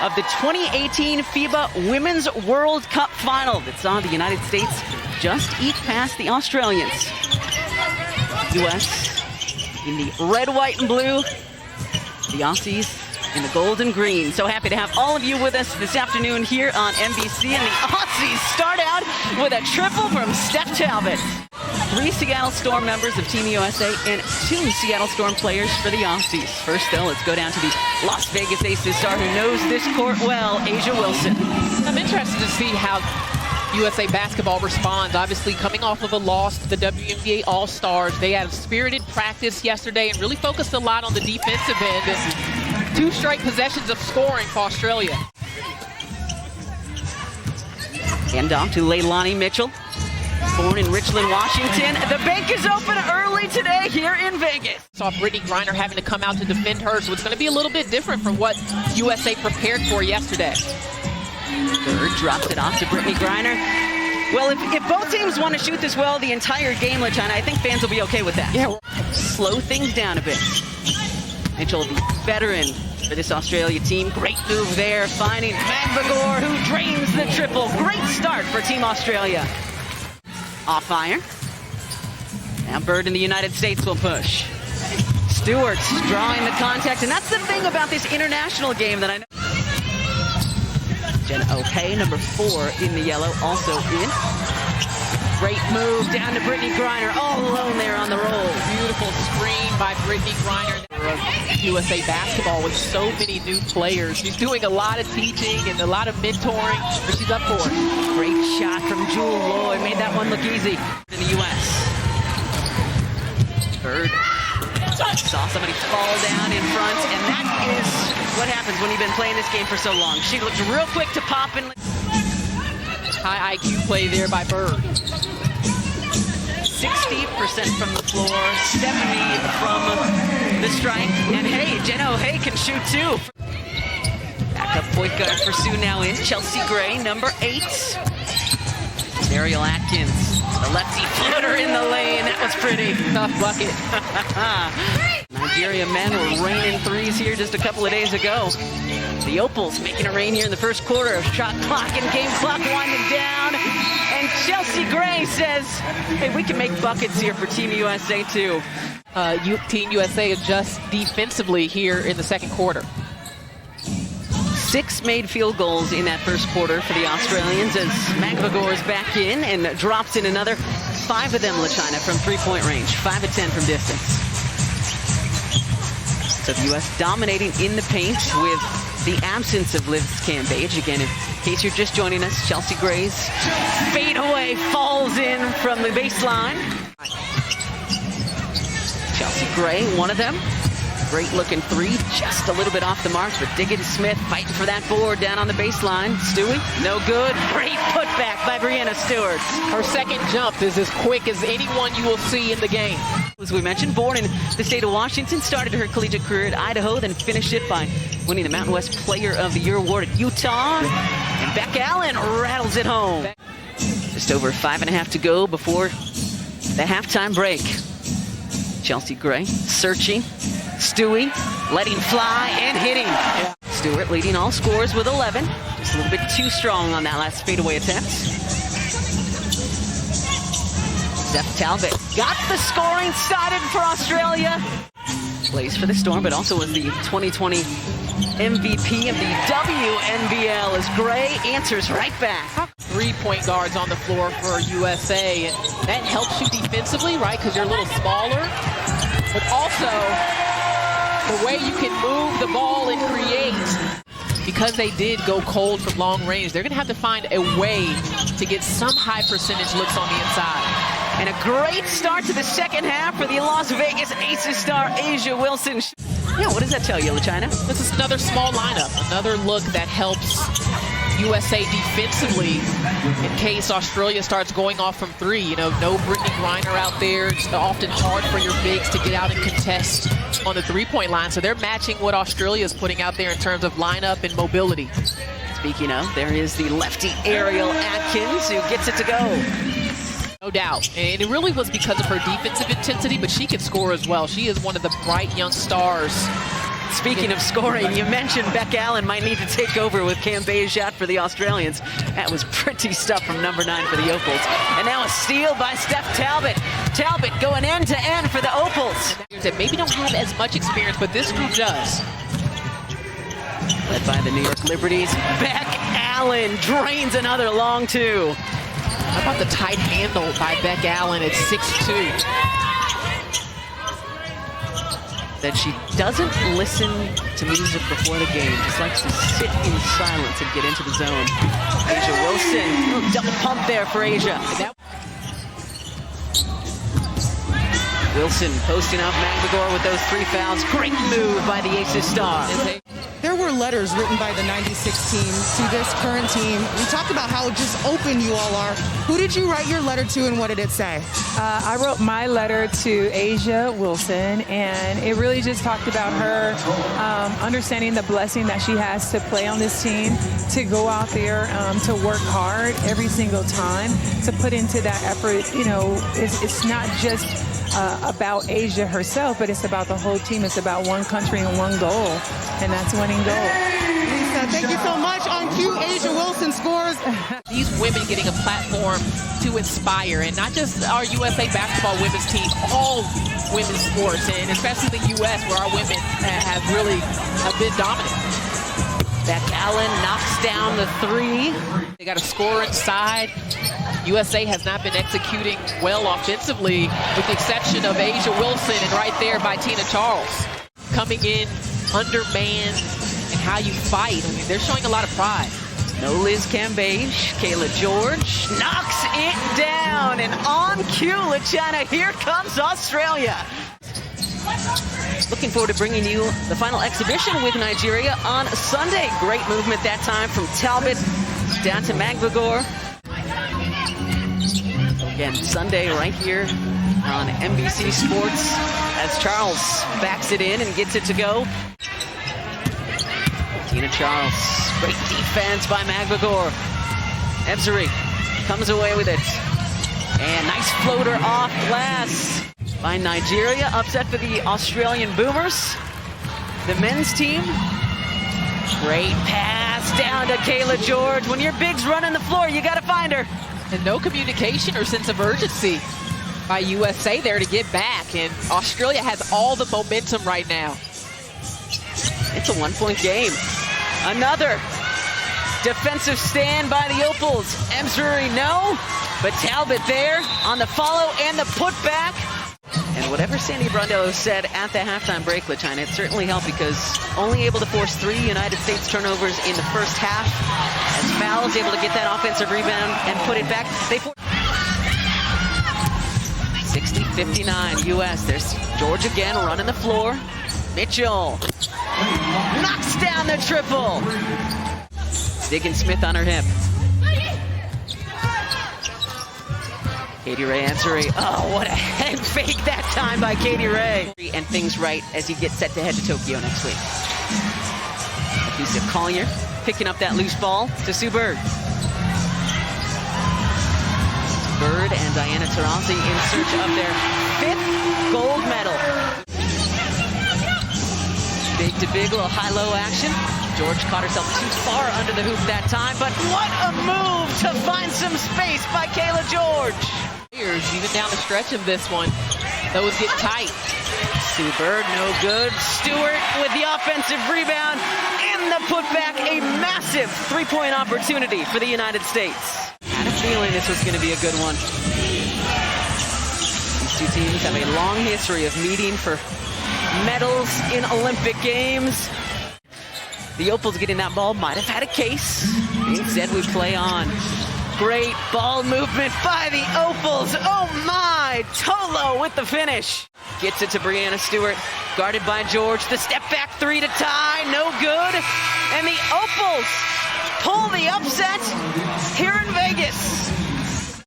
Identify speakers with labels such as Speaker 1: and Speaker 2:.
Speaker 1: of the 2018 FIBA Women's World Cup Final that saw the United States just eke past the Australians. U.S. in the red, white, and blue. The Aussies in the gold and green. So happy to have all of you with us this afternoon here on NBC. And the Aussies start out with a triple from Steph Talbot. 3 Seattle Storm members of Team USA and 2 Seattle Storm players for the Aussies. First, though, let's go down to the Las Vegas Aces star who knows this court well, A'ja Wilson.
Speaker 2: I'm interested to see how USA basketball responds. Obviously, coming off of a loss to the WNBA All-Stars, they had a spirited practice yesterday and really focused a lot on the defensive end. And 2 straight possessions of scoring for Australia.
Speaker 1: Hand off to Leilani Mitchell. Born in Richland, Washington. The bank is open early today here in Vegas.
Speaker 2: Saw Brittany Griner having to come out to defend her, so it's going to be a little bit different from what USA prepared for yesterday.
Speaker 1: Bird drops it off to Brittany Griner. Well, if both teams want to shoot this well the entire game, LaChina, I think fans will be okay with that.
Speaker 2: Yeah.
Speaker 1: Slow things down a bit. Mitchell, the veteran for this Australia team. Great move there, finding McGregor, who drains the triple. Great start for Team Australia. Off iron. Now Bird in the United States will push. Stewart drawing the contact, and that's the thing about this international game that I know. Jen O'Hay, number 4 in the yellow, also in. Great move down to Brittany Griner, all alone there on the roll.
Speaker 2: Beautiful screen by Brittany Griner. USA basketball with so many new players. She's doing a lot of teaching and a lot of mentoring, but she's up for it.
Speaker 1: Great shot from Jewel Lloyd, made that one look easy in the U.S. Bird saw somebody fall down in front, and that is what happens when you've been playing this game for so long. She looked real quick to pop in.
Speaker 2: High IQ play there by Bird.
Speaker 1: 60% from the floor, 70 from the strike, and hey, Jen O'Hay can shoot too. Backup point guard for Sioux now in. Chelsea Gray, number 8. Ariel Atkins, the lefty floater in the lane. That was pretty.
Speaker 2: Tough bucket.
Speaker 1: Nigeria men were raining threes here just a couple of days ago. The Opals making it rain here in the first quarter. Shot clock and game clock winding down. And Chelsea Gray says, hey, we can make buckets here for Team USA too.
Speaker 2: Team USA adjusts defensively here in the second quarter.
Speaker 1: 6 made field goals in that first quarter for the Australians as McGregor is back in and drops in another 5 of them, LaChina, from 3-point range. 5 of 10 from distance. So the U.S. dominating in the paint with the absence of Liz Cambage. Again, in case you're just joining us, Chelsea Gray's fadeaway falls in from the baseline. Chelsea Gray, one of them. Great looking 3, just a little bit off the mark, but Diggin Smith fighting for that board down on the baseline. Stewie, no good. Great putback by Breanna Stewart.
Speaker 2: Her second jump is as quick as anyone you will see in the game.
Speaker 1: As we mentioned, born in the state of Washington, started her collegiate career at Idaho, then finished it by winning the Mountain West Player of the Year award at Utah. And Beck Allen rattles it home. Just over 5.5 to go before the halftime break. Chelsea Gray searching. Stewie letting fly and hitting. Yeah. Stewart leading all scorers with 11. Just a little bit too strong on that last fadeaway attempt. Steph Talbot got the scoring started for Australia. Plays for the Storm, but also was the 2020 MVP of the WNBL as Gray answers right back.
Speaker 2: 3 point guards on the floor for USA, and that helps you defensively, right? Because you're a little smaller, but also the way you can move the ball and create. Because they did go cold from long range, they're going to have to find a way to get some high percentage looks on the inside.
Speaker 1: And a great start to the second half for the Las Vegas Aces star A'ja Wilson. Yeah, what does that tell you, LaChina?
Speaker 2: This is another small lineup, another look that helps USA defensively in case Australia starts going off from 3. You know, no Brittany Griner out there. It's often hard for your bigs to get out and contest on the 3-point line. So they're matching what Australia is putting out there in terms of lineup and mobility.
Speaker 1: Speaking of, there is the lefty Ariel Atkins who gets it to go.
Speaker 2: No doubt. And it really was because of her defensive intensity, but she can score as well. She is one of the bright young stars
Speaker 1: Speaking of scoring, you mentioned Beck Allen might need to take over with Cam Bay's shot for the Australians. That was pretty stuff from number 9 for the Opals. And now a steal by Steph Talbot. Talbot going end to end for the Opals.
Speaker 2: That maybe don't have as much experience, but this group does.
Speaker 1: Led by the New York Liberties. Beck Allen drains another long two.
Speaker 2: How about the tight handle by Beck Allen at 6'2"?
Speaker 1: That she doesn't listen to music before the game, just likes to sit in silence and get into the zone. Asia Wilson, little double pump there for Asia. Wilson posting up Magbagor with those 3 fouls. Great move by the Aces star.
Speaker 3: There were letters written by the 96 team to this current team. We talked about how just open you all are. Who did you write your letter to and what did it say?
Speaker 4: I wrote my letter to Asia Wilson, and it really just talked about her understanding the blessing that she has to play on this team, to go out there, to work hard every single time, to put into that effort. You know, it's not just about Asia herself, but it's about the whole team. It's about one country and one goal, and that's winning goal.
Speaker 3: Lisa, thank you so much. On cue, Asia Wilson scores.
Speaker 2: These women getting a platform to inspire, and not just our USA basketball women's team, all women's sports, and especially the U.S., where our women have really been dominant.
Speaker 1: Beck Allen knocks down the 3.
Speaker 2: They got a score inside. USA has not been executing well offensively, with the exception of Asia Wilson, and right there by Tina Charles. Coming in undermanned, and how you fight. I mean, they're showing a lot of pride.
Speaker 1: No Liz Cambage. Kayla George knocks it down, and on cue, LaChana, here comes Australia. Looking forward to bringing you the final exhibition with Nigeria on Sunday. Great movement that time from Talbot down to Magbagor. Again, Sunday right here on NBC Sports as Charles backs it in and gets it to go. Tina Charles, great defense by Magbagor. Ebsary comes away with it. And nice floater off glass by Nigeria. Upset for the Australian Boomers. The men's team. Great pass down to Kayla George. When your big's running the floor, you got to find her.
Speaker 2: And no communication or sense of urgency by USA there to get back. And Australia has all the momentum right now.
Speaker 1: It's a 1-point game. Another defensive stand by the Opals. Emsbury, no. But Talbot there on the follow and the putback. And whatever Sandy Brondello said at the halftime break, LaChina, it certainly helped because only able to force 3 United States turnovers in the first half. As Fowles able to get that offensive rebound and put it back. They 60-59 U.S. There's George again running the floor. Mitchell knocks down the triple. Diggin Smith on her hip. Katie Ray Ansari. Oh, what a head fake that time by Katie Ray. And things right as you get set to head to Tokyo next week. Lisa Collier picking up that loose ball to Sue Bird. Bird and Diana Taurasi in search of their 5th gold medal. Big to big, little high-low action. George caught herself too far under the hoop that time, but what a move to find some space by Kayla George.
Speaker 2: Even down the stretch of this one, those get tight.
Speaker 1: Sue Bird, no good. Stewart with the offensive rebound and the putback. A massive 3-point opportunity for the United States. Had a feeling this was going to be a good one. These two teams have a long history of meeting for medals in Olympic Games. The Opals getting that ball might have had a case. Instead, we play on. Great ball movement by the Opals. Oh my, Tolo with the finish. Gets it to Breanna Stewart, guarded by George. The step back 3 to tie, no good. And the Opals pull the upset here in Vegas.